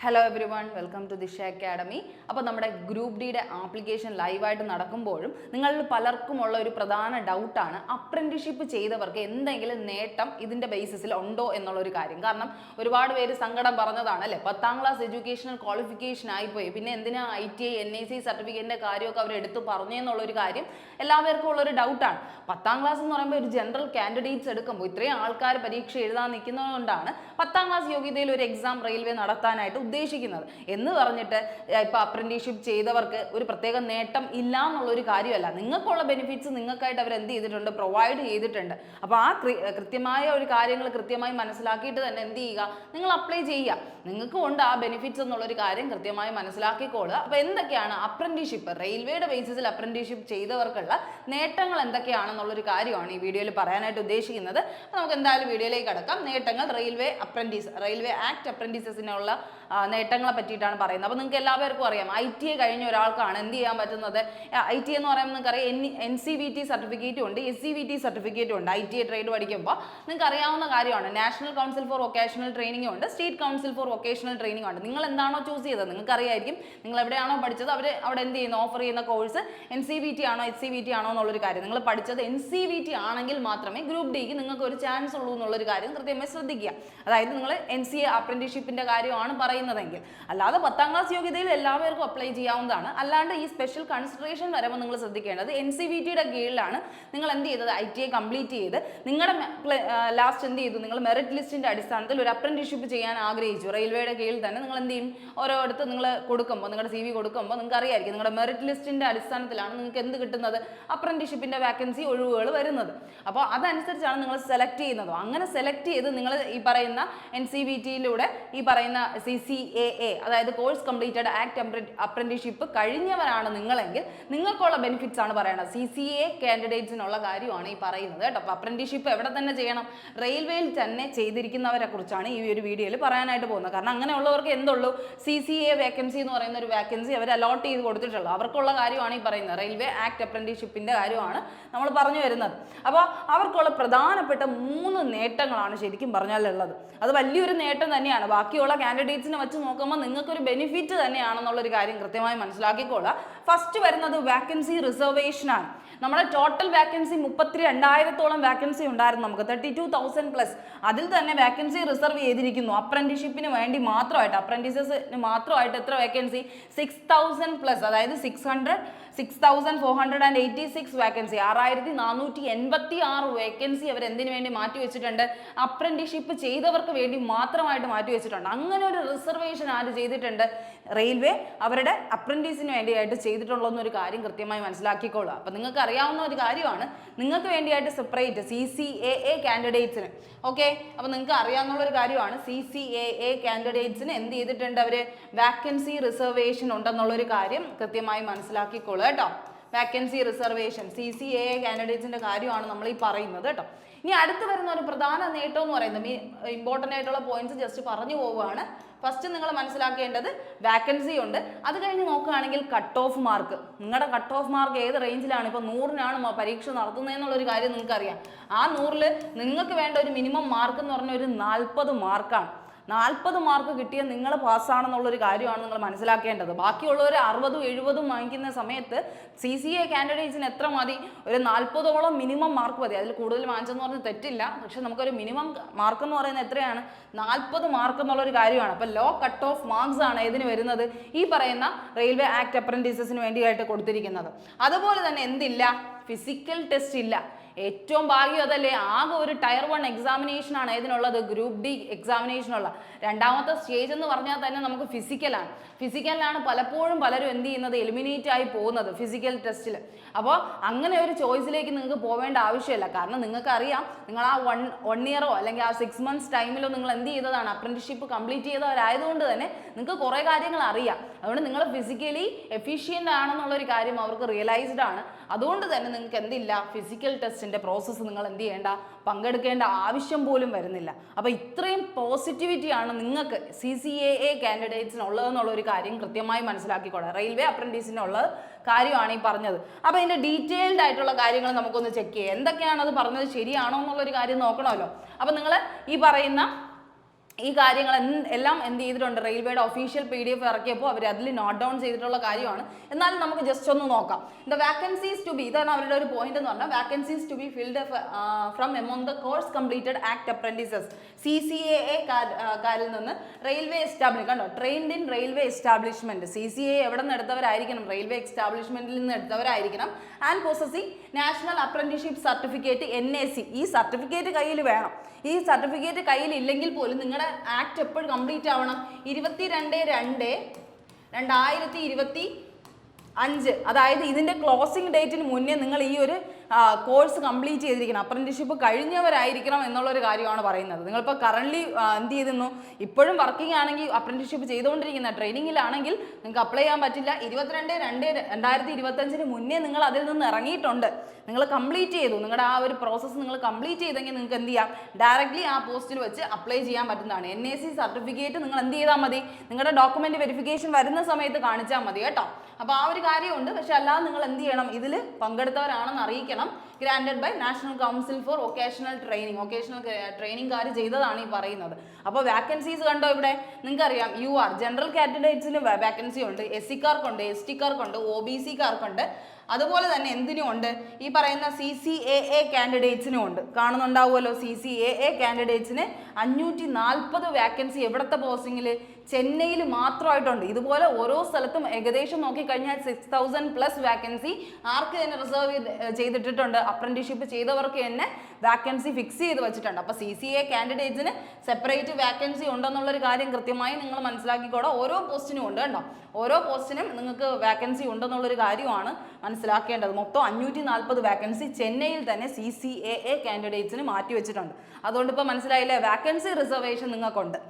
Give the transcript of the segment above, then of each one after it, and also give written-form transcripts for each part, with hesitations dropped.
Hello everyone, welcome to Disha academy. അപ്പോൾ നമ്മുടെ group ഡിയുടെ ആപ്ലിക്കേഷൻ ലൈവായിട്ട് നടക്കുമ്പോഴും നിങ്ങളിൽ പലർക്കുമുള്ള ഒരു പ്രധാന ഡൗട്ടാണ് അപ്രന്റീഷിപ്പ് ചെയ്തവർക്ക് എന്തെങ്കിലും നേട്ടം ഇതിൻ്റെ ബേസിസിൽ ഉണ്ടോ എന്നുള്ളൊരു കാര്യം. കാരണം ഒരുപാട് പേര് സങ്കടം പറഞ്ഞതാണ് അല്ലേ, 10ാം ക്ലാസ് എഡ്യൂക്കേഷണൽ ക്വാളിഫിക്കേഷൻ ആയിപ്പോയി, പിന്നെ എന്തിനാ ITI NIC സർട്ടിഫിക്കറ്റിൻ്റെ കാര്യമൊക്കെ അവർ എടുത്ത് പറഞ്ഞെന്നുള്ളൊരു കാര്യം എല്ലാവർക്കും ഉള്ളൊരു ഡൗട്ടാണ്. 10ാം ക്ലാസ് എന്ന് പറയുമ്പോൾ ഒരു ജനറൽ കാൻഡിഡേറ്റ്സ് എടുക്കുമ്പോൾ ഇത്രയും ആൾക്കാർ പരീക്ഷ എഴുതാൻ നിൽക്കുന്നതുകൊണ്ടാണ് 10ാം ക്ലാസ് യോഗ്യതയിൽ ഒരു എക്സാം റെയിൽവേ നടത്താനായിട്ട് ഉദ്ദേശിക്കുന്നത് എന്ന് പറഞ്ഞിട്ട് ഇപ്പൊ അപ്രന്റീഷിപ്പ് ചെയ്തവർക്ക് ഒരു പ്രത്യേക നേട്ടം ഇല്ല എന്നുള്ളൊരു കാര്യമല്ല. നിങ്ങൾക്കുള്ള ബെനിഫിറ്റ്സ് നിങ്ങൾക്കായിട്ട് അവർ എന്ത് ചെയ്തിട്ടുണ്ട്, പ്രൊവൈഡ് ചെയ്തിട്ടുണ്ട്. അപ്പോൾ ആ കൃത്യമായ ഒരു കാര്യങ്ങൾ കൃത്യമായി മനസ്സിലാക്കിയിട്ട് തന്നെ എന്ത് ചെയ്യുക, നിങ്ങൾ അപ്ലൈ ചെയ്യുക. നിങ്ങൾക്ക് ഉണ്ട് ആ ബെനിഫിറ്റ്സ് എന്നുള്ളൊരു കാര്യം കൃത്യമായി മനസ്സിലാക്കിക്കോളുക. അപ്പോൾ എന്തൊക്കെയാണ് അപ്രന്റീഷിപ്പ്, റെയിൽവേയുടെ ബേസിസിൽ അപ്രന്റീഷിപ്പ് ചെയ്തവർക്കുള്ള നേട്ടങ്ങൾ എന്തൊക്കെയാണെന്നുള്ളൊരു കാര്യമാണ് ഈ വീഡിയോയിൽ പറയാനായിട്ട് ഉദ്ദേശിക്കുന്നത്. നമുക്ക് എന്തായാലും വീഡിയോയിലേക്ക് കടക്കാം. നേട്ടങ്ങൾ റെയിൽവേ ആക്ട് അപ്രന്റീസസിനുള്ള നേട്ടങ്ങളെ പറ്റിയിട്ടാണ് പറയുന്നത്. അപ്പോൾ നിങ്ങൾക്ക് എല്ലാവർക്കും അറിയാം, ITI കഴിഞ്ഞ ഒരാൾക്കാണ് എന്ത് ചെയ്യാൻ പറ്റുന്നത്. ITI എന്ന് പറയുമ്പോൾ നിങ്ങൾക്കറിയാം NCVT സർട്ടിഫിക്കറ്റും ഉണ്ട്, SCVT സർട്ടിഫിക്കറ്റും ഉണ്ട്. ITI ട്രേഡ് പഠിക്കുമ്പോൾ നിങ്ങൾക്ക് അറിയാവുന്ന കാര്യമാണ്. നാഷണൽ കൗൺസിൽ ഫോർ വൊക്കേഷണൽ ട്രെയിനിങ്ങും ഉണ്ട്, സ്റ്റേറ്റ് കൗൺസിൽ ഫോർ വൊക്കേഷണൽ ട്രെയിനിങ്ങും ഉണ്ട്. നിങ്ങൾ എന്താണോ ചൂസ് ചെയ്തത് നിങ്ങൾക്ക് അറിയായിരിക്കും. നിങ്ങൾ എവിടെയാണോ പഠിച്ചത് അവിടെ എന്ത് ചെയ്യുന്നു, ഓഫർ ചെയ്യുന്ന കോഴ്സ് NCVT ആണോ SCVT ആണോ എന്നുള്ളൊരു കാര്യം. നിങ്ങൾ പഠിച്ചത് NCVT ആണെങ്കിൽ മാത്രമേ ഗ്രൂപ്പ് ഡിക്ക് നിങ്ങൾക്ക് ഒരു ചാൻസ് ഉള്ളൂ എന്നുള്ളൊരു കാര്യം കൃത്യമായി ശ്രദ്ധിക്കുക. അതായത് നിങ്ങൾ NCA അപ്രന്റീഷിപ്പിന്റെ കാര്യമാണ് പറയുന്നതെങ്കിൽ, അല്ലാതെ 10ാം ക്ലാസ് യോഗ്യതയിൽ എല്ലാവർക്കും അപ്ലൈ ചെയ്യാവുന്നതാണ്. അല്ലാണ്ട് ഈ സ്പെഷ്യൽ കൺസിഡറേഷൻ വരുമ്പോൾ നിങ്ങൾ ശ്രദ്ധിക്കേണ്ടത് NCVTയുടെ കീഴിലാണ് നിങ്ങൾ എന്ത് ചെയ്തത്, ITI കംപ്ലീറ്റ് ചെയ്ത് നിങ്ങളുടെ ലാസ്റ്റ് എന്ത് ചെയ്തു, നിങ്ങൾ മെറിറ്റ് ലിസ്റ്റിന്റെ അടിസ്ഥാനത്തിൽ ഒരു അപ്രന്റീഷിപ്പ് ചെയ്യാൻ ആഗ്രഹിച്ചു. റെയിൽവേയുടെ കീഴിൽ തന്നെ നിങ്ങൾ എന്ത് ചെയ്യും, ഓരോരുത്തർ നിങ്ങൾ കൊടുക്കുമ്പോൾ, നിങ്ങളുടെ CV കൊടുക്കുമ്പോൾ നിങ്ങൾക്ക് അറിയായിരിക്കും നിങ്ങളുടെ മെറിറ്റ് ലിസ്റ്റിന്റെ അടിസ്ഥാനത്തിലാണ് നിങ്ങൾക്ക് എന്ത് കിട്ടുന്നത്, അപ്രന്റീഷിപ്പിന്റെ വാക്കൻസി ഒഴിവുകൾ വരുന്നത്. അപ്പോൾ അതനുസരിച്ചാണ് നിങ്ങൾ സെലക്ട് ചെയ്യുന്നത്. അങ്ങനെ സെലക്ട് ചെയ്ത് നിങ്ങൾ ഈ പറയുന്ന NCVTയിലൂടെ ഈ പറയുന്ന CCAA അതായത് കോഴ്സ് കംപ്ലീറ്റഡ് ആക്ട് അപ്രന്റീഷിപ്പ് കഴിഞ്ഞവരാണ് നിങ്ങളെങ്കിൽ നിങ്ങൾക്കുള്ള ബെനിഫിറ്റ്സ് ആണ് പറയുന്നത്. CCA കാൻഡിഡേറ്റ്സിനുള്ള കാര്യമാണ് ഈ പറയുന്നത് കേട്ടോ. അപ്പോൾ അപ്രന്റീഷിപ്പ് എവിടെ തന്നെ ചെയ്യണം, റെയിൽവേയിൽ തന്നെ ചെയ്തിരിക്കുന്നവരെ കുറിച്ചാണ് ഈ ഒരു വീഡിയോയിൽ പറയാനായിട്ട് പോകുന്നത്. കാരണം അങ്ങനെയുള്ളവർക്ക് എന്തുള്ളൂ, CCA വേക്കൻസി എന്ന് പറയുന്ന ഒരു വേക്കൻസി അവർ അലോട്ട് ചെയ്ത് കൊടുത്തിട്ടുള്ളൂ. അവർക്കുള്ള കാര്യമാണ് ഈ പറയുന്നത്. റെയിൽവേ ആക്ട് അപ്രന്റീഷിപ്പിന്റെ കാര്യമാണ് നമ്മൾ പറഞ്ഞു വരുന്നത്. അപ്പോൾ അവർക്കുള്ള പ്രധാനപ്പെട്ട 3 നേട്ടങ്ങളാണ് ശരിക്കും പറഞ്ഞാലുള്ളത്. അത് വലിയൊരു നേട്ടം തന്നെയാണ്. ബാക്കിയുള്ള കാൻഡിഡേറ്റ്സിനെ വെച്ച് നോക്കുമ്പോൾ നിങ്ങൾക്കൊരു ബെനിഫിറ്റ് തന്നെയാണെന്നുള്ളൊരു കാര്യം കൃത്യമായി മനസ്സിലാക്കിക്കൊള്ളുക. ഫസ്റ്റ് വരുന്നത് വാക്കൻസി റിസർവേഷൻ ആണ്. നമ്മുടെ ടോട്ടൽ വാക്കൻസി 32,000-ഓളം വാക്കൻസി ഉണ്ടായിരുന്നു നമുക്ക്, 32,000+. അതിൽ തന്നെ വാക്കൻസി റിസർവ് ചെയ്തിരിക്കുന്നു അപ്രന്റീഷിപ്പിന് വേണ്ടി മാത്രമായിട്ട്. അപ്രന്റീസസിന് മാത്രമായിട്ട് എത്ര വാക്കൻസി, 6,000+, അതായത് 6,486 വാക്കൻസി, 6,486 വേക്കൻസി അവർ എന്തിനു വേണ്ടി മാറ്റി വെച്ചിട്ടുണ്ട്, അപ്രന്റീഷിപ്പ് ചെയ്തവർക്ക് വേണ്ടി മാത്രമായിട്ട് മാറ്റി വെച്ചിട്ടുണ്ട്. അങ്ങനെ ഒരു റിസർവേഷൻ ആര് ചെയ്തിട്ടുണ്ട്, റെയിൽവേ അവരുടെ അപ്രന്റീസിന് വേണ്ടിയായിട്ട് ചെയ്തിട്ടുള്ളതെന്നൊരു കാര്യം കൃത്യമായി മനസ്സിലാക്കിക്കോളുക. അപ്പം നിങ്ങൾക്ക് അറിയാവുന്ന ഒരു കാര്യമാണ്, നിങ്ങൾക്ക് വേണ്ടിയായിട്ട് സെപ്പറേറ്റ് CCAA കാൻഡിഡേറ്റ്സിന്, ഓക്കെ, അപ്പോൾ നിങ്ങൾക്ക് അറിയാവുന്ന ഒരു കാര്യമാണ്, CCAA കാൻഡിഡേറ്റ്സിന് എന്ത് ചെയ്തിട്ടുണ്ട്, അവർ വാക്കൻസി റിസർവേഷൻ ഉണ്ടെന്നുള്ളൊരു കാര്യം കൃത്യമായി മനസ്സിലാക്കിക്കോളുക കേട്ടോ. വാക്കൻസി റിസർവേഷൻ CCAA കാൻഡിഡേറ്റ്സിന്റെ കാര്യമാണ് നമ്മൾ ഈ പറയുന്നത് കേട്ടോ. ഇനി അടുത്ത് വരുന്ന ഒരു പ്രധാന നേട്ടം എന്ന് പറയുന്നത്, ഇമ്പോർട്ടൻ്റ് ആയിട്ടുള്ള പോയിന്റ്സ് ജസ്റ്റ് പറഞ്ഞു പോവുകയാണ്. ഫസ്റ്റ് നിങ്ങൾ മനസ്സിലാക്കേണ്ടത് വാക്കൻസി ഉണ്ട്. അത് കഴിഞ്ഞ് നോക്കുകയാണെങ്കിൽ കട്ട് ഓഫ് മാർക്ക്, നിങ്ങളുടെ കട്ട് ഓഫ് മാർക്ക് ഏത് റേഞ്ചിലാണ്, ഇപ്പോൾ 100-നാണ് പരീക്ഷ നടത്തുന്നതെന്നുള്ളൊരു കാര്യം നിങ്ങൾക്കറിയാം. ആ 100-ൽ നിങ്ങൾക്ക് വേണ്ട ഒരു മിനിമം മാർക്ക് എന്ന് പറഞ്ഞാൽ ഒരു 40 മാർക്കാണ്. 40 മാർക്ക് കിട്ടിയ നിങ്ങൾ പാസ്സാണെന്നുള്ളൊരു കാര്യമാണ് നിങ്ങൾ മനസ്സിലാക്കേണ്ടത്. ബാക്കിയുള്ളവർ 60-70 വാങ്ങിക്കുന്ന സമയത്ത് CCA കാൻഡിഡേറ്റ്സിന് എത്ര മതി, ഒരു 40-ഓളം മിനിമം മാർക്ക് മതി. അതിൽ കൂടുതൽ വാങ്ങിച്ചെന്ന് പറഞ്ഞ് തെറ്റില്ല, പക്ഷെ നമുക്കൊരു മിനിമം മാർക്ക് എന്ന് പറയുന്നത് എത്രയാണ്, 40 മാർക്ക് എന്നുള്ളൊരു കാര്യമാണ്. അപ്പോൾ ലോ കട്ട് ഓഫ് മാർക്സ് ആണ് ഇതിന് വരുന്നത്, ഈ പറയുന്ന റെയിൽവേ ആക്ട് അപ്രന്റീസസിന് വേണ്ടിയായിട്ട് കൊടുത്തിരിക്കുന്നത്. അതുപോലെ തന്നെ എന്തില്ല, ഫിസിക്കൽ ടെസ്റ്റ് ഇല്ല. ഏറ്റവും ഭാഗ്യം അതല്ലേ, ആകെ ഒരു ടയർ 1 എക്സാമിനേഷൻ ആണ് ഇതിനുള്ളത്, ഗ്രൂപ്പ് ഡി എക്സാമിനേഷനുള്ള. രണ്ടാമത്തെ സ്റ്റേജ് എന്ന് പറഞ്ഞാൽ തന്നെ നമുക്ക് ഫിസിക്കലാണ് പലപ്പോഴും പലരും എന്ത് ചെയ്യുന്നത്, എലിമിനേറ്റ് ആയി പോകുന്നത് ഫിസിക്കൽ ടെസ്റ്റിൽ. അപ്പോൾ അങ്ങനെ ഒരു ചോയ്സിലേക്ക് നിങ്ങൾക്ക് പോവേണ്ട ആവശ്യമില്ല. കാരണം നിങ്ങൾക്ക് അറിയാം, നിങ്ങൾ ആ 1 ഇയറോ അല്ലെങ്കിൽ ആ 6 months ടൈമിലോ നിങ്ങൾ എന്ത് ചെയ്തതാണ്, അപ്രന്റീഷിപ്പ് കംപ്ലീറ്റ് ചെയ്തവരായതുകൊണ്ട് തന്നെ നിങ്ങൾക്ക് കുറേ കാര്യങ്ങൾ അറിയാം. അതുകൊണ്ട് നിങ്ങൾ ഫിസിക്കലി എഫിഷ്യൻ്റ് ആണെന്നുള്ളൊരു കാര്യം അവർക്ക് റിയലൈസ്ഡ് ആണ്. അതുകൊണ്ട് തന്നെ നിങ്ങൾക്ക് എന്തില്ല, ഫിസിക്കൽ ടെസ്റ്റിന്റെ പ്രോസസ്സ് നിങ്ങൾ എന്ത് ചെയ്യേണ്ട, പങ്കെടുക്കേണ്ട ആവശ്യം പോലും വരുന്നില്ല. അപ്പോൾ ഇത്രയും പോസിറ്റിവിറ്റിയാണ് നിങ്ങൾക്ക് CCAA കാൻഡിഡേറ്റ്സിനുള്ളതെന്നുള്ള ഒരു കാര്യം കൃത്യമായി മനസ്സിലാക്കിക്കോളാം. റെയിൽവേ അപ്രന്റീസിനുള്ള കാര്യമാണ് ഈ പറഞ്ഞത്. അപ്പോൾ ഇതിൻ്റെ ഡീറ്റെയിൽഡ് ആയിട്ടുള്ള കാര്യങ്ങൾ നമുക്കൊന്ന് ചെക്ക് ചെയ്യാം. എന്തൊക്കെയാണ് അത് പറഞ്ഞത് ശരിയാണോ എന്നുള്ളൊരു കാര്യം നോക്കണമല്ലോ. അപ്പോൾ നിങ്ങൾ ഈ പറയുന്ന ഈ കാര്യങ്ങൾ എല്ലാം എന്ത് ചെയ്തിട്ടുണ്ട്, റെയിൽവേയുടെ ഒഫീഷ്യൽ PDF ഇറക്കിയപ്പോൾ അവർ അതിൽ നോട്ട് ഡൗൺ ചെയ്തിട്ടുള്ള കാര്യമാണ്. എന്നാലും നമുക്ക് ജസ്റ്റ് ഒന്ന് നോക്കാം. ദ വാക്കൻസീസ് ടു ബി, ഇതാണ് അവരുടെ ഒരു പോയിന്റ് എന്ന് പറഞ്ഞാൽ, vacancies to be filled from among the course completed act apprentices CCAA കാരിൽ നിന്ന് റെയിൽവേ എസ്റ്റാബ്ലിഷ്, കണ്ടോ, trained in railway establishment. CCAA എവിടെ നിന്ന് എടുത്തവരായിരിക്കണം, റെയിൽവേ എസ്റ്റാബ്ലിഷ്മെന്റിൽ നിന്ന് എടുത്തവരായിരിക്കണം. And possessing national apprenticeship certificate NAC, ഈ സർട്ടിഫിക്കറ്റ് കയ്യിൽ വേണം. ഈ സർട്ടിഫിക്കറ്റ് കയ്യിൽ ഇല്ലെങ്കിൽ പോലും നിങ്ങളുടെ ആക്ട് എപ്പോഴും കംപ്ലീറ്റ് ആവണം. 22/2/2025, അതായത് ഇതിന്റെ ക്ലോസിംഗ് ഡേറ്റിന് മുന്നേ നിങ്ങൾ ഈ ഒരു കോഴ്സ് കംപ്ലീറ്റ് ചെയ്തിരിക്കണം, അപ്രന്റീസ്ഷിപ്പ് കഴിഞ്ഞവരായിരിക്കണം എന്നുള്ളൊരു കാര്യമാണ് പറയുന്നത്. നിങ്ങളിപ്പോൾ കറന്റ് എന്ത് ചെയ്തിരുന്നു, ഇപ്പോഴും വർക്കിംഗ് ആണെങ്കിൽ, അപ്രന്റീസ്ഷിപ്പ് ചെയ്തുകൊണ്ടിരിക്കുന്ന ട്രെയിനിങ്ങിലാണെങ്കിൽ നിങ്ങൾക്ക് അപ്ലൈ ചെയ്യാൻ പറ്റില്ല. 22/2/2025 മുന്നേ നിങ്ങൾ അതിൽ നിന്ന് ഇറങ്ങിയിട്ടുണ്ട്, നിങ്ങൾ കംപ്ലീറ്റ് ചെയ്തു, നിങ്ങളുടെ ആ ഒരു പ്രോസസ്സ് നിങ്ങൾ കംപ്ലീറ്റ് ചെയ്തെങ്കിൽ നിങ്ങൾക്ക് എന്ത് ചെയ്യാം, ഡയറക്റ്റ്ലി ആ പോസ്റ്റിൽ വെച്ച് അപ്ലൈ ചെയ്യാൻ പറ്റുന്നതാണ്. NAC സർട്ടിഫിക്കറ്റ് നിങ്ങൾ എന്ത് ചെയ്താൽ മതി, നിങ്ങളുടെ ഡോക്യുമെന്റ് വെരിഫിക്കേഷൻ വരുന്ന സമയത്ത് കാണിച്ചാൽ മതി കേട്ടോ. അപ്പോൾ ആ ഒരു കാര്യമുണ്ട്. പക്ഷെ അല്ലാതെ നിങ്ങൾ എന്ത് ചെയ്യണം, ഇതിൽ പങ്കെടുത്തവരാണെന്ന് അറിയിക്കണം. Granted by national council for vocational training, vocational ട്രെയിനിങ്കാർ ചെയ്തതാണ് ഈ പറയുന്നത്. അപ്പോൾ വാക്കൻസീസ് കണ്ടോ ഇവിടെ, നിങ്ങൾക്കറിയാം UR ജനറൽ കാൻഡിഡേറ്റ്സിന് വാക്കൻസി ഉണ്ട്, SC-കാർക്കുണ്ട്, ST-കാർക്കുണ്ട്, OBC-കാർക്കുണ്ട്, അതുപോലെ തന്നെ എന്തിനും ഉണ്ട്, ഈ പറയുന്ന CCAA കാൻഡിഡേറ്റ്സിനും ഉണ്ട്. കാണുന്നുണ്ടാവുമല്ലോ, CCAA കാൻഡിഡേറ്റ്സിന് 540 വാക്കൻസി എവിടത്തെ പോസ്റ്റിങ്ങിൽ, ചെന്നൈയിൽ മാത്രമായിട്ടുണ്ട്. ഇതുപോലെ ഓരോ സ്ഥലത്തും ഏകദേശം നോക്കിക്കഴിഞ്ഞാൽ 6000+ വാക്കൻസി ആർക്ക് തന്നെ റിസർവ് ചെയ്തിട്ടിട്ടുണ്ട്, അപ്രന്റീസ്ഷിപ്പ് ചെയ്തവർക്ക് തന്നെ വാക്കൻസി ഫിക്സ് ചെയ്ത് വെച്ചിട്ടുണ്ട്. അപ്പോൾ CCA കാൻഡിഡേറ്റ്സിന് സെപ്പറേറ്റ് വാക്കൻസി ഉണ്ടെന്നുള്ളൊരു കാര്യം കൃത്യമായി നിങ്ങൾ മനസ്സിലാക്കിക്കോളാം. ഓരോ പോസ്റ്റിനും ഉണ്ട് കേട്ടോ, ഓരോ പോസ്റ്റിനും നിങ്ങൾക്ക് വാക്കൻസി ഉണ്ടെന്നുള്ളൊരു കാര്യമാണ് മനസ്സിലാക്കേണ്ടത്. മൊത്തം 540 വാക്കൻസി ചെന്നൈയിൽ തന്നെ CCAA കാൻഡിഡേറ്റ്സിന് മാറ്റി വെച്ചിട്ടുണ്ട്. അതുകൊണ്ട് ഇപ്പോൾ മനസ്സിലായില്ലേ, വാക്കൻസി റിസർവേഷൻ നിങ്ങൾക്കുണ്ട്.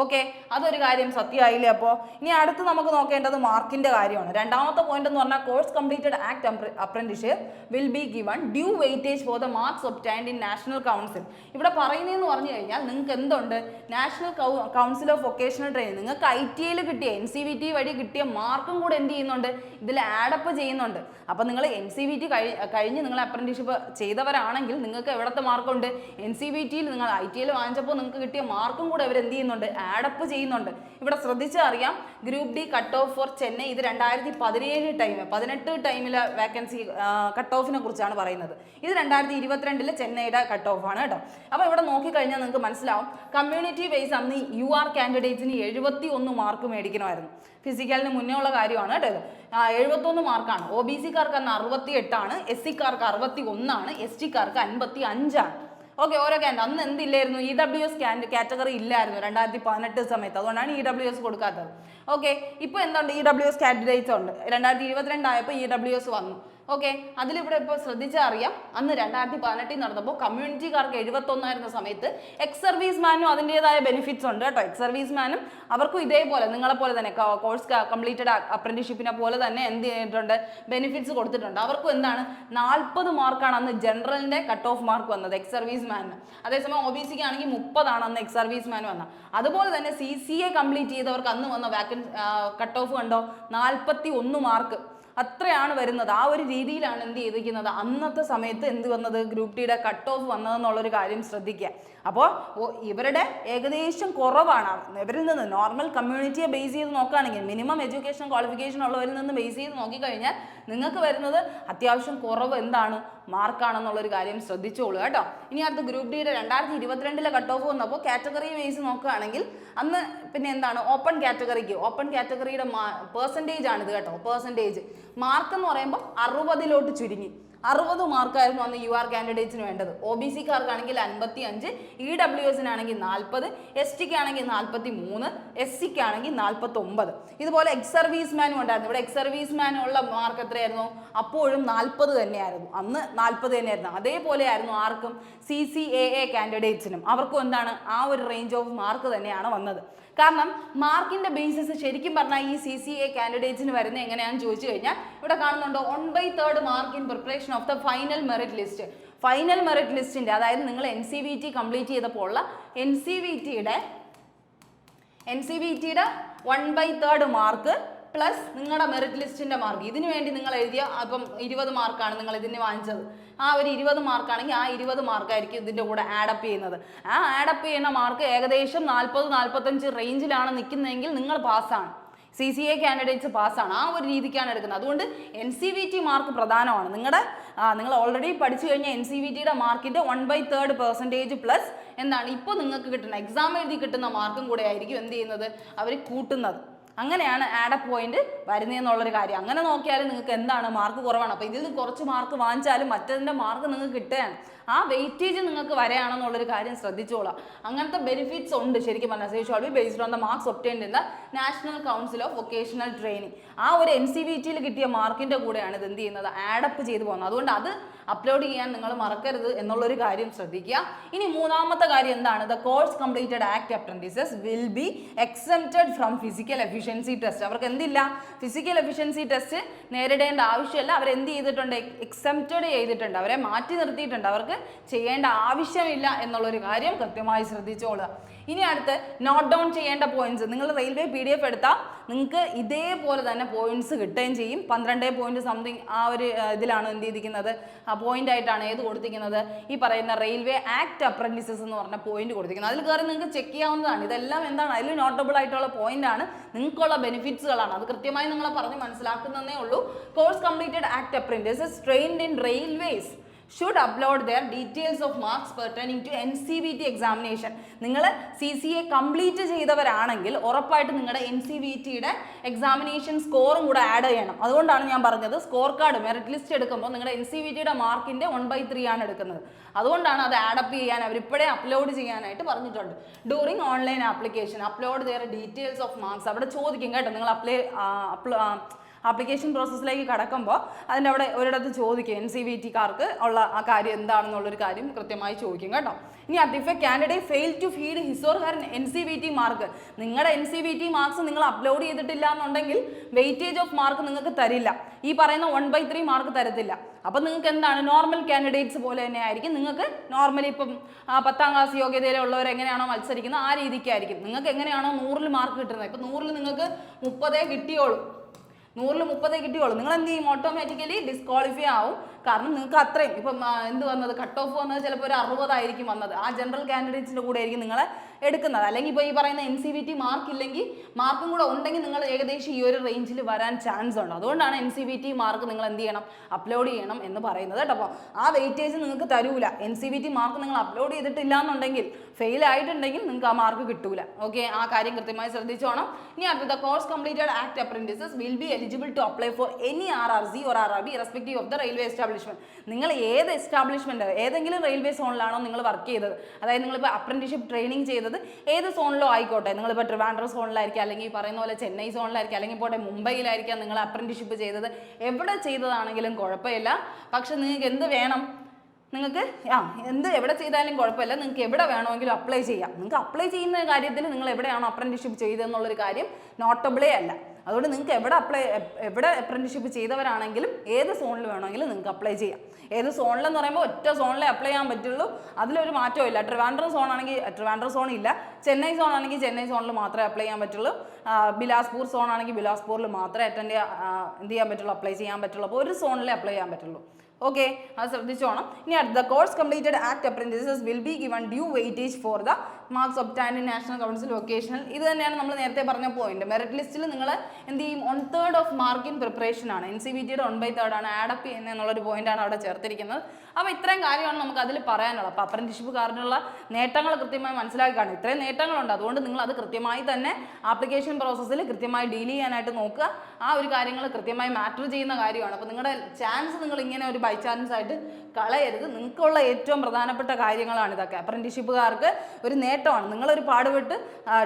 ഓക്കെ, അതൊരു കാര്യം സത്യമായില്ലേ. അപ്പോൾ ഇനി അടുത്ത് നമുക്ക് നോക്കേണ്ടത് മാർക്കിന്റെ കാര്യമാണ്. രണ്ടാമത്തെ പോയിന്റ് എന്ന് പറഞ്ഞാൽ, course completed act apprenticeship will be given due weightage for the marks obtained in national council. ഇവിടെ പറയുന്നതെന്ന് പറഞ്ഞു കഴിഞ്ഞാൽ, നിങ്ങൾക്ക് എന്തുണ്ട്, national council of vocational training, നിങ്ങൾക്ക് ITയിൽ കിട്ടിയ NCVT വഴി കിട്ടിയ മാർക്കും കൂടെ എന്ത് ചെയ്യുന്നുണ്ട്, ഇതിൽ ആഡപ്പ് ചെയ്യുന്നുണ്ട്. അപ്പോൾ നിങ്ങൾ NCVT കഴിഞ്ഞ് നിങ്ങൾ അപ്രന്റീസ്ഷിപ്പ് ചെയ്തവരാണെങ്കിൽ നിങ്ങൾക്ക് എവിടത്തെ മാർക്കുണ്ട്, NCVTയിൽ നിങ്ങൾ ITയിൽ വാങ്ങിച്ചപ്പോൾ നിങ്ങൾക്ക് കിട്ടിയ മാർക്കും കൂടെ അവർ എന്ത് ചെയ്യുന്നുണ്ട്, ആഡപ്പ് ചെയ്യുന്നുണ്ട്. ഇവിടെ ശ്രദ്ധിച്ചറിയാം, group D cut off for Chennai, ഇത് 2017 ടൈമിലെ വാക്കൻസി കട്ട് ഓഫിനെ കുറിച്ചാണ് പറയുന്നത്. ഇത് 2022 ചെന്നൈയുടെ കട്ട് ഓഫ് ആണ് കേട്ടോ. അപ്പോൾ ഇവിടെ നോക്കിക്കഴിഞ്ഞാൽ നിങ്ങൾക്ക് മനസ്സിലാവും, കമ്മ്യൂണിറ്റി ബേസ് അന്ന് UR കാൻഡിഡേറ്റ്സിന് 71 മാർക്ക് മേടിക്കണമായിരുന്നു. ഫിസിക്കലിന് മുന്നേ ഉള്ള കാര്യമാണ് കേട്ടോ. 71 മാർക്കാണ്. OBC-കാർക്ക് അന്ന് 68 ആണ്, SC-കാർക്ക് 61 ആണ്, ST-കാർക്ക് 55 ആണ്. ഓക്കെ, ഓരോ അന്ന് എന്തില്ലായിരുന്നു, EWS കാറ്റഗറി ഇല്ലായിരുന്നു 2018 സമയത്ത്, അതുകൊണ്ടാണ് EWS കൊടുക്കാത്തത്. ഓക്കെ, ഇപ്പോൾ എന്തുണ്ട്, EWS കാൻഡിഡേറ്റ്സ് ഉണ്ട്. 2022 ആയപ്പോൾ EWS വന്നു. ഓക്കെ, അതിലിവിടെ ഇപ്പോൾ ശ്രദ്ധിച്ചാൽ അറിയാം, അന്ന് 2018 നടന്നപ്പോൾ കമ്മ്യൂണിറ്റിക്കാർക്ക് 71 ആയിരുന്ന സമയത്ത് എക്സ് സർവീസ്മാനും അതിൻ്റെതായ ബെനിഫിറ്റ്സ് ഉണ്ട് കേട്ടോ. എക്സ് സർവീസ്മാനും അവർക്കും ഇതേപോലെ നിങ്ങളെപ്പോലെ തന്നെ കോഴ്സ് കംപ്ലീറ്റഡ് അപ്രന്റീസ്ഷിപ്പിനെ പോലെ തന്നെ എന്ത് ചെയ്തിട്ടുണ്ട്, ബെനിഫിറ്റ്സ് കൊടുത്തിട്ടുണ്ട്. അവർക്കും എന്താണ്, 40 മാർക്കാണ് അന്ന് ജനറലിൻ്റെ കട്ട് ഓഫ് മാർക്ക് വന്നത് എക്സ് സർവീസ്മാനിന്. അതേസമയം OBC-ക്ക് ആണെങ്കിൽ 30 അന്ന് എക്സ് സർവീസ്മാൻ വന്നത്. അതുപോലെ തന്നെ CCA കംപ്ലീറ്റ് ചെയ്തവർക്ക് അന്ന് വന്ന കട്ട് ഓഫ് കണ്ടോ, 41 മാർക്ക്. അത്രയാണ് വരുന്നത്. ആ ഒരു രീതിയിലാണ് എന്ത് ചെയ്തിരിക്കുന്നത്, അന്നത്തെ സമയത്ത് എന്ത് വന്നത്, ഗ്രൂപ്പ് ഡിയുടെ കട്ട് ഓഫ് വന്നതെന്നുള്ളൊരു കാര്യം ശ്രദ്ധിക്കുക. അപ്പോൾ ഇവരുടെ ഏകദേശം കുറവാണ്. ഇവരിൽ നിന്ന് നോർമൽ കമ്മ്യൂണിറ്റിയെ ബേസ് ചെയ്ത് നോക്കുകയാണെങ്കിൽ, മിനിമം എഡ്യൂക്കേഷൻ ക്വാളിഫിക്കേഷൻ ഉള്ളവരിൽ നിന്ന് ബേസ് ചെയ്ത് നോക്കിക്കഴിഞ്ഞാൽ നിങ്ങൾക്ക് വരുന്നത് അത്യാവശ്യം കുറവ് എന്താണ്, മാർക്കാണെന്നുള്ളൊരു കാര്യം ശ്രദ്ധിച്ചോളൂ കേട്ടോ. ഇനി അടുത്ത ഗ്രൂപ്പ് ഡിയുടെ 2022 കട്ട് ഓഫ് വന്നപ്പോൾ കാറ്റഗറി ബേസ് നോക്കുകയാണെങ്കിൽ, അന്ന് പിന്നെ എന്താണ്, ഓപ്പൺ കാറ്റഗറിയുടെ പെർസെൻറ്റേജ് ആണിത് കേട്ടോ. പെർസെൻറ്റേജ് മാർക്ക് എന്ന് പറയുമ്പോൾ 60 ചുരുങ്ങി. 60 മാർക്കായിരുന്നു അന്ന് UR കാൻഡിഡേറ്റ്സിന് വേണ്ടത്. OBC-കാർക്കാണെങ്കിൽ 55, EWS-നാണെങ്കിൽ 40, ST-ക്കാണെങ്കിൽ 43, SC-ക്കാണെങ്കിൽ 49. ഇതുപോലെ എക്സ് സർവീസ്മാനും ഉണ്ടായിരുന്നു. ഇവിടെ എക്സ് സർവീസ്മാനുള്ള മാർക്ക് എത്രയായിരുന്നു, അപ്പോഴും 40 തന്നെയായിരുന്നു. അന്ന് 40 തന്നെയായിരുന്നു. അതേപോലെ ആയിരുന്നു ആർക്കും, CCAA കാൻഡിഡേറ്റ്സിനും. അവർക്കും എന്താണ്, ആ ഒരു റേഞ്ച് ഓഫ് മാർക്ക് തന്നെയാണ് വന്നത്. കാരണം മാർക്കിന്റെ ബേസിസ് ശരിക്കും പറഞ്ഞാൽ ഈ CCA കാൻഡിഡേറ്റ്സിന് വരുന്നത് എങ്ങനെയാണെന്ന് ചോദിച്ചു കഴിഞ്ഞാൽ, ഇവിടെ കാണുന്നുണ്ടോ, 1/3 mark in preparation of the final merit list. Final merit ലിസ്റ്റിന്റെ, അതായത് നിങ്ങൾ NCVT കംപ്ലീറ്റ് ചെയ്തപ്പോൾ ഉള്ള NCVT-യുടെ 1/3 മാർക്ക് പ്ലസ് നിങ്ങളുടെ മെറിറ്റ് ലിസ്റ്റിന്റെ മാർക്ക്. ഇതിനു വേണ്ടി നിങ്ങൾ എഴുതിയ അപ്പം 20 മാർക്കാണ് നിങ്ങൾ ഇതിന് വാങ്ങിച്ചത്. ആ ഒരു 20 മാർക്കാണെങ്കിൽ ആ 20 മാർക്കായിരിക്കും ഇതിന്റെ കൂടെ ആഡപ്പ് ചെയ്യുന്നത്. ആ ആഡപ്പ് ചെയ്യുന്ന മാർക്ക് ഏകദേശം 40-45 റേഞ്ചിലാണ് നിൽക്കുന്നതെങ്കിൽ നിങ്ങൾ പാസ്സാണ്. CCA candidates പാസ്സാണ്. ആ ഒരു രീതിക്കാണ് എടുക്കുന്നത്. അതുകൊണ്ട് NCVT മാർക്ക് പ്രധാനമാണ്. നിങ്ങൾ ഓൾറെഡി പഠിച്ചു കഴിഞ്ഞ NCVTയുടെ മാർക്കിന്റെ 1/3% പ്ലസ് എന്താണ് ഇപ്പോൾ നിങ്ങൾക്ക് കിട്ടുന്ന എക്സാം എഴുതി കിട്ടുന്ന മാർക്കും കൂടെ ആയിരിക്കും എന്ത് ചെയ്യുന്നത്, അവർ കൂട്ടുന്നത്. അങ്ങനെയാണ് ആഡപ്പ് പോയിന്റ് വരുന്നതെന്നുള്ളൊരു കാര്യം. അങ്ങനെ നോക്കിയാലും നിങ്ങൾക്ക് എന്താണ് മാർക്ക് കുറവാണ്. അപ്പോൾ ഇതിൽ നിന്ന് കുറച്ച് മാർക്ക് വാങ്ങിച്ചാലും മറ്റതിൻ്റെ മാർക്ക് നിങ്ങൾക്ക് കിട്ടുകയാണ്. ആ വെയിറ്റേജ് നിങ്ങൾക്ക് വരെയാണെന്നുള്ളൊരു കാര്യം ശ്രദ്ധിച്ചോളാം. അങ്ങനത്തെ ബെനിഫിറ്റ്സ് ഉണ്ട് ശരിക്കും പറഞ്ഞാൽ. Say shawl be based on the marks obtained in the national council of vocational training. ആ ഒരു NCVTയിൽ കിട്ടിയ മാർക്കിൻ്റെ കൂടെയാണ് ഇത് എന്ത് ചെയ്യുന്നത്, ആഡപ്പ് ചെയ്ത് പോകുന്നത്. അതുകൊണ്ട് അത് അപ്ലോഡ് ചെയ്യാൻ നിങ്ങൾ മറക്കരുത് എന്നുള്ളൊരു കാര്യം ശ്രദ്ധിക്കുക. ഇനി മൂന്നാമത്തെ കാര്യം എന്താണ്, the course completed act apprentices will be exempted from physical efficiency test. അവർക്ക് എന്തില്ല, ഫിസിക്കൽ എഫിഷ്യൻസി ടെസ്റ്റ് നേരിടേണ്ട ആവശ്യമില്ല. അവർ എന്ത് ചെയ്തിട്ടുണ്ട്, എക്സംപ്റ്റഡ് ചെയ്തിട്ടുണ്ട്, അവരെ മാറ്റി നിർത്തിയിട്ടുണ്ട്. അവർക്ക് ചെയ്യേണ്ട ആവശ്യമില്ല എന്നുള്ളൊരു കാര്യം കൃത്യമായി ശ്രദ്ധിച്ചോളുക. ഇനി അടുത്ത് നോട്ട് ഡൗൺ ചെയ്യേണ്ട പോയിന്റ്സ്. നിങ്ങൾ റെയിൽവേ PDF എടുത്താൽ നിങ്ങൾക്ക് ഇതേപോലെ തന്നെ പോയിന്റ്സ് കിട്ടുകയും ചെയ്യും. 12 പോയിന്റ് സംതിങ് ആ ഒരു ഇതിലാണ് എന്ത് ചെയ്തിരിക്കുന്നത്, ആ പോയിന്റ് ആയിട്ടാണ് ഏത് കൊടുത്തിരിക്കുന്നത്, ഈ പറയുന്ന റെയിൽവേ ആക്ട് അപ്രന്റീസസ് എന്ന് പറഞ്ഞ പോയിന്റ് കൊടുത്തിരിക്കുന്നത്. അതിൽ കയറി നിങ്ങൾക്ക് ചെക്ക് ചെയ്യാവുന്നതാണ്. ഇതെല്ലാം എന്താണ്, അതിൽ നോട്ടബിൾ ആയിട്ടുള്ള പോയിന്റ് ആണ്, നിങ്ങൾക്കുള്ള ബെനിഫിറ്റ്സുകളാണ്. അത് കൃത്യമായി നിങ്ങളെ പറഞ്ഞ് മനസ്സിലാക്കുന്നതേ ഉള്ളൂ. Course completed act apprentices trained in railways should upload their details of marks pertaining to NCVT examination. നിങ്ങൾ CCA കംപ്ലീറ്റ് ചെയ്തവരാണെങ്കിൽ ഉറപ്പായിട്ട് നിങ്ങളുടെ NCVTയുടെ എക്സാമിനേഷൻ സ്കോറും കൂടെ ആഡ് ചെയ്യണം. അതുകൊണ്ടാണ് ഞാൻ പറഞ്ഞത് സ്കോർ കാർഡ് മെറിറ്റ് ലിസ്റ്റ് എടുക്കുമ്പോൾ നിങ്ങളുടെ NCVTയുടെ മാർക്കിന്റെ 1/3 ആണ് എടുക്കുന്നത്. അതുകൊണ്ടാണ് അത് ആഡപ്പ് ചെയ്യാൻ അവരിപ്പോഴേ അപ്ലോഡ് ചെയ്യാനായിട്ട് പറഞ്ഞിട്ടുണ്ട്. During online application upload their details of marks. അവിടെ ചോദിക്കും കേട്ടോ, നിങ്ങൾ ആപ്ലിക്കേഷൻ പ്രോസസ്സിലേക്ക് കടക്കുമ്പോൾ അതിൻ്റെ അവിടെ ഒരിടത്ത് ചോദിക്കും NCVTക്കാർക്ക് ഉള്ള ആ കാര്യം എന്താണെന്നുള്ളൊരു കാര്യം കൃത്യമായി ചോദിക്കും കേട്ടോ. ഇനി if a candidate fail to feed his or her NCVT mark, നിങ്ങളുടെ NCVT മാർക്സ് നിങ്ങൾ അപ്ലോഡ് ചെയ്തിട്ടില്ല എന്നുണ്ടെങ്കിൽ വെയിറ്റേജ് ഓഫ് മാർക്ക് നിങ്ങൾക്ക് തരില്ല. ഈ പറയുന്ന 1/3 മാർക്ക് തരത്തില്ല. അപ്പം നിങ്ങൾക്ക് എന്താണ്, നോർമൽ കാൻഡിഡേറ്റ്സ് പോലെ തന്നെ ആയിരിക്കും. നിങ്ങൾക്ക് നോർമലി ഇപ്പം 10ാം ക്ലാസ് യോഗ്യതയിലുള്ളവർ എങ്ങനെയാണോ മത്സരിക്കുന്നത് ആ രീതിക്കായിരിക്കും. നിങ്ങൾക്ക് എങ്ങനെയാണോ 100ൽ മാർക്ക് കിട്ടുന്നത്, ഇപ്പം 100ൽ നിങ്ങൾക്ക് 30 കിട്ടിയോളൂ, 100ൽ 30 കിട്ടിയോളൂ, നിങ്ങൾ എന്ത് ചെയ്യും, ഓട്ടോമാറ്റിക്കലി ഡിസ്ക്വാളിഫൈ ആവും. കാരണം നിങ്ങൾക്ക് അത്രയും ഇപ്പം എന്ത് വന്നത്, കട്ട് ഓഫ് വന്നത് ചിലപ്പോൾ ഒരു 60 ആയിരിക്കും വന്നത്. ആ ജനറൽ കാൻഡിഡേറ്റ്സിൻ്റെ കൂടെ ആയിരിക്കും നിങ്ങളെ എടുക്കുന്നത്. അല്ലെങ്കിൽ ഇപ്പോൾ ഈ പറയുന്ന NCVT മാർക്ക് ഇല്ലെങ്കിൽ, മാർക്കും കൂടെ ഉണ്ടെങ്കിൽ നിങ്ങൾ ഏകദേശം ഈ ഒരു റേഞ്ചിൽ വരാൻ ചാൻസ് ഉണ്ട്. അതുകൊണ്ടാണ് NCVT മാർക്ക് നിങ്ങൾ എന്ത് ചെയ്യണം, അപ്ലോഡ് ചെയ്യണം എന്ന് പറയുന്നത് കേട്ടോ. അപ്പോൾ ആ വെയിറ്റേജ് നിങ്ങൾക്ക് തരൂല. NCVT മാർക്ക് നിങ്ങൾ അപ്ലോഡ് ചെയ്തിട്ടില്ല എന്നുണ്ടെങ്കിൽ, ഫെയിൽ ആയിട്ടുണ്ടെങ്കിൽ നിങ്ങൾക്ക് ആ മാർക്ക് കിട്ടൂല. ഓക്കെ, ആ കാര്യം കൃത്യമായി ശ്രദ്ധിച്ചോണം. ഇനി അടുത്ത course completed act apprentices will be eligible to apply for any RRC or RRB respective of the railway establishment. നിങ്ങൾ ഏത് എസ്റ്റാബ്ലിഷ്മെന്റ്, ഏതെങ്കിലും റെയിൽവേ സോണിലാണോ നിങ്ങൾ വർക്ക് ചെയ്തത്, അതായത് നിങ്ങളിപ്പോൾ അപ്രന്റീഷിപ്പ് ട്രെയിനിങ് ചെയ്തത് ഏത് സോണിലോ ആയിക്കോട്ടെ, നിങ്ങളിപ്പോൾ ട്രിവാൻഡ്രം സോണിലായിരിക്കും, അല്ലെങ്കിൽ ഈ പറയുന്ന പോലെ ചെന്നൈ സോണിലായിരിക്കും, അല്ലെങ്കിൽ പോട്ടെ മുംബൈയിലായിരിക്കാം നിങ്ങൾ അപ്രന്റീഷിപ്പ് ചെയ്തത്. എവിടെ ചെയ്തതാണെങ്കിലും കുഴപ്പമില്ല. പക്ഷെ നിങ്ങൾക്ക് എന്ത് വേണം, നിങ്ങൾക്ക് എവിടെ ചെയ്താലും കുഴപ്പമില്ല, നിങ്ങൾക്ക് എവിടെ വേണമെങ്കിലും അപ്ലൈ ചെയ്യാം. നിങ്ങൾക്ക് അപ്ലൈ ചെയ്യുന്ന കാര്യത്തിൽ നിങ്ങൾ എവിടെയാണോ അപ്രന്റീഷിപ്പ് ചെയ്തതെന്നുള്ളൊരു കാര്യം നോട്ടബിളേ അല്ല. അതുകൊണ്ട് നിങ്ങൾക്ക് എവിടെ അപ്രന്റീഷിപ്പ് ചെയ്തവരാണെങ്കിലും ഏത് സോണിൽ വേണമെങ്കിലും നിങ്ങൾക്ക് അപ്ലൈ ചെയ്യാം. ഏത് സോണിലെന്ന് പറയുമ്പോൾ ഒറ്റ സോണിലേ അപ്ലൈ ചെയ്യാൻ പറ്റുള്ളൂ, അതിലൊരു മാറ്റവും ഇല്ല. ട്രിവാൻഡ്രം സോൺ ആണെങ്കിൽ ട്രിവാൻഡ്രം സോൺ ഇല്ല, ചെന്നൈ സോൺ ആണെങ്കിൽ ചെന്നൈ സോണിൽ മാത്രമേ അപ്ലൈ ചെയ്യാൻ പറ്റുള്ളൂ, ബിലാസ്പൂർ സോൺ ആണെങ്കിൽ ബിലാസ്പൂരിൽ മാത്രമേ എന്ത് ചെയ്യാൻ പറ്റുള്ളൂ, അപ്ലൈ ചെയ്യാൻ പറ്റുള്ളൂ. അപ്പോൾ ഒരു സോണിലേ അപ്ലൈ ചെയ്യാൻ പറ്റുള്ളൂ. ഓക്കെ, അത് ശ്രദ്ധിച്ചോണം. ഇനി അടുത്ത course completed act apprentices will be given due weightage for the marks obtained in national council vocational. ഇത് തന്നെയാണ് നമ്മൾ നേരത്തെ പറഞ്ഞ പോയിന്റ്. മെറിറ്റ് ലിസ്റ്റിൽ നിങ്ങൾ എന്ത് ചെയ്യും, 1/3 ഓഫ് മാർക്ക് ഇൻ പ്രിപ്പറേഷൻ ആണ്. NCVTയുടെ 1/3 ആണ് ആഡപ്പ് ചെയ്യുന്നത് എന്നുള്ളൊരു പോയിന്റാണ് അവിടെ ചേർത്തിരിക്കുന്നത്. അപ്പോൾ ഇത്രയും കാര്യമാണ് നമുക്ക് അതിൽ പറയാനുള്ളത്. അപ്പോൾ അപ്രന്റീഷിപ്പുകാരനുള്ള നേട്ടങ്ങൾ കൃത്യമായി മനസ്സിലാക്കി കാണും. ഇത്രയും നേട്ടങ്ങളുണ്ട്, അതുകൊണ്ട് നിങ്ങൾ അത് കൃത്യമായി തന്നെ ആപ്ലിക്കേഷൻ പ്രോസസ്സിൽ കൃത്യമായി ഡീൽ ചെയ്യാനായിട്ട് നോക്കുക. ആ ഒരു കാര്യങ്ങൾ കൃത്യമായി മാറ്റർ ചെയ്യുന്ന കാര്യമാണ്. അപ്പോൾ നിങ്ങളുടെ ചാൻസ് നിങ്ങൾ ഇങ്ങനെ ഒരു ബൈ ചാൻസ് ആയിട്ട് കളയരുത്. നിങ്ങൾക്കുള്ള ഏറ്റവും പ്രധാനപ്പെട്ട കാര്യങ്ങളാണ് ഇതൊക്കെ. അപ്രന്റീഷിപ്പുകാർക്ക് ഒരു നേട്ടമാണ്. നിങ്ങളൊരു പാടുപെട്ട്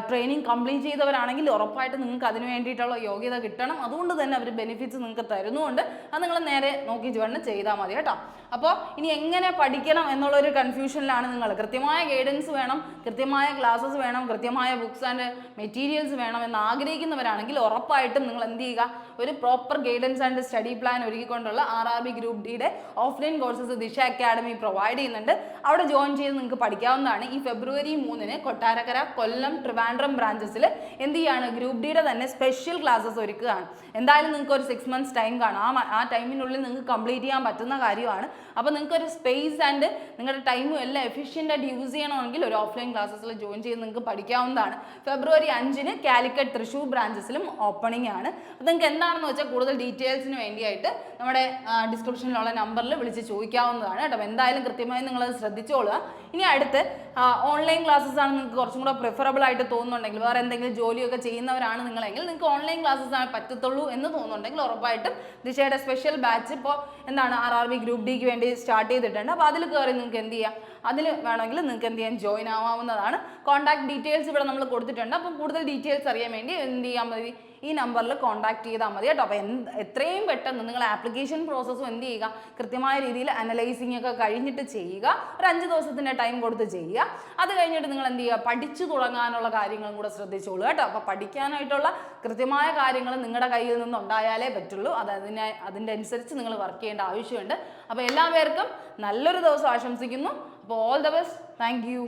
ട്രെയിനിങ് കംപ്ലീറ്റ് ചെയ്തവരാണെങ്കിൽ ഉറപ്പായിട്ട് നിങ്ങൾക്ക് അതിന് വേണ്ടിയിട്ടുള്ള യോഗ്യത കിട്ടണം. അതുകൊണ്ട് തന്നെ അവർ ബെനിഫിറ്റ്സ് നിങ്ങൾക്ക് തരുന്നുണ്ട്. അത് നിങ്ങൾ നേരെ നോക്കി വേണം ചെയ്താൽ മതി കേട്ടോ. അപ്പോൾ ഇനി എങ്ങനെ പഠിക്കണം എന്നുള്ളൊരു കൺഫ്യൂഷനിലാണ് നിങ്ങൾ. കൃത്യമായ ഗൈഡൻസ് വേണം, കൃത്യമായ ക്ലാസ്സസ് വേണം, കൃത്യമായ ബുക്സ് ആൻഡ് മെറ്റീരിയൽസ് വേണം എന്ന് ആഗ്രഹിക്കുന്നവരാണെങ്കിൽ ഉറപ്പായിട്ടും നിങ്ങൾ എന്ത് ചെയ്യുക, ഒരു proper guidance and study plan ഒരുക്കിക്കൊണ്ടുള്ള RRB ഗ്രൂപ്പ് ഡിയുടെ offline courses Disha academy provide ചെയ്യുന്നുണ്ട്. അവിടെ ജോയിൻ ചെയ്ത് നിങ്ങൾക്ക് പഠിക്കാവുന്നതാണ്. ഈ February 3 15-ന് കൊട്ടാരക്കര, കൊല്ലം, ട്രിവാൻഡ്രം ബ്രാഞ്ചസിൽ എന്ത് ചെയ്യാണ്, ഗ്രൂപ്പ് ഡിയുടെ തന്നെ സ്പെഷ്യൽ ക്ലാസ്സസ് ഒരുക്കുകയാണ്. എന്തായാലും നിങ്ങൾക്ക് ഒരു 6 months ടൈം കാണും. ആ ടൈമിനുള്ളിൽ നിങ്ങൾക്ക് കംപ്ലീറ്റ് ചെയ്യാൻ പറ്റുന്ന കാര്യമാണ്. അപ്പോൾ നിങ്ങൾക്ക് ഒരു സ്പേസ് ആൻഡ് നിങ്ങളുടെ ടൈമും എല്ലാം എഫിഷ്യൻ്റ് ആയിട്ട് യൂസ് ചെയ്യണമെങ്കിൽ ഒരു ഓഫ്ലൈൻ ക്ലാസ്സസിൽ ജോയിൻ ചെയ്ത് നിങ്ങൾക്ക് പഠിക്കാവുന്നതാണ്. ഫെബ്രുവരി 5-ന് കാലിക്കറ്റ്, തൃശ്ശൂർ ബ്രാഞ്ചസിലും ഓപ്പണിംഗ് ആണ്. അപ്പോൾ നിങ്ങൾക്ക് എന്താണെന്ന് വെച്ചാൽ കൂടുതൽ ഡീറ്റെയിൽസിന് വേണ്ടിയായിട്ട് നമ്മുടെ ഡിസ്ക്രിപ്ഷനിലുള്ള നമ്പറിൽ വിളിച്ച് ചോദിക്കാവുന്നതാണ് കേട്ടോ. എന്തായാലും കൃത്യമായി നിങ്ങളത് ശ്രദ്ധിച്ചോളുക. ഇനി അടുത്ത് ഓൺലൈൻ ക്ലാസ്സസ് ആണ് നിങ്ങൾക്ക് കുറച്ചും കൂടെ പ്രിഫറബിൾ ആയിട്ട് തോന്നുന്നുണ്ടെങ്കിൽ, വേറെ എന്തെങ്കിലും ജോലിയൊക്കെ ചെയ്യുന്നവരാണ് നിങ്ങളെങ്കിൽ നിങ്ങൾക്ക് ഓൺലൈൻ ക്ലാസ്സസ് ആണ് പറ്റത്തുള്ളൂ എന്ന് തോന്നുന്നുണ്ടെങ്കിൽ ഉറപ്പായിട്ടും ദിശയുടെ സ്പെഷ്യൽ ബാച്ച് ഇപ്പോൾ എന്താണ് RRB ഗ്രൂപ്പ് ഡിക്ക് വേണ്ടി സ്റ്റാർട്ട് ചെയ്തിട്ടുണ്ട്. അപ്പോൾ അതിൽ കയറി നിങ്ങൾക്ക് എന്ത് ചെയ്യാം, അതിൽ വേണമെങ്കിൽ നിങ്ങൾക്ക് എന്ത് ചെയ്യാൻ ജോയിൻ ആവാവുന്നതാണ്. കോൺടാക്ട് ഡീറ്റെയിൽസ് ഇവിടെ നമ്മൾ കൊടുത്തിട്ടുണ്ട്. അപ്പം കൂടുതൽ ഡീറ്റെയിൽസ് അറിയാൻ വേണ്ടി എന്ത് ചെയ്യാൻ മതി, ഈ നമ്പറിൽ കോൺടാക്ട് ചെയ്താൽ മതി കേട്ടോ. അപ്പോൾ എത്രയും പെട്ടെന്ന് നിങ്ങൾ ആപ്ലിക്കേഷൻ പ്രോസസ്സും എന്ത് ചെയ്യുക, കൃത്യമായ രീതിയിൽ അനലൈസിങ് ഒക്കെ കഴിഞ്ഞിട്ട് ചെയ്യുക. ഒരു 5 ദിവസത്തിൻ്റെ ടൈം കൊടുത്ത് ചെയ്യുക. അത് കഴിഞ്ഞിട്ട് നിങ്ങൾ എന്ത് ചെയ്യുക, പഠിച്ചു തുടങ്ങാനുള്ള കാര്യങ്ങളും കൂടെ ശ്രദ്ധിച്ചോളൂ കേട്ടോ. അപ്പോൾ പഠിക്കാനായിട്ടുള്ള കൃത്യമായ കാര്യങ്ങൾ നിങ്ങളുടെ കയ്യിൽ നിന്നുണ്ടായാലേ പറ്റുള്ളൂ. അതിൻ്റെ അനുസരിച്ച് നിങ്ങൾ വർക്ക് ചെയ്യേണ്ട ആവശ്യമുണ്ട്. അപ്പോൾ എല്ലാവർക്കും നല്ലൊരു ദിവസം ആശംസിക്കുന്നു. അപ്പോൾ all the best. Thank you.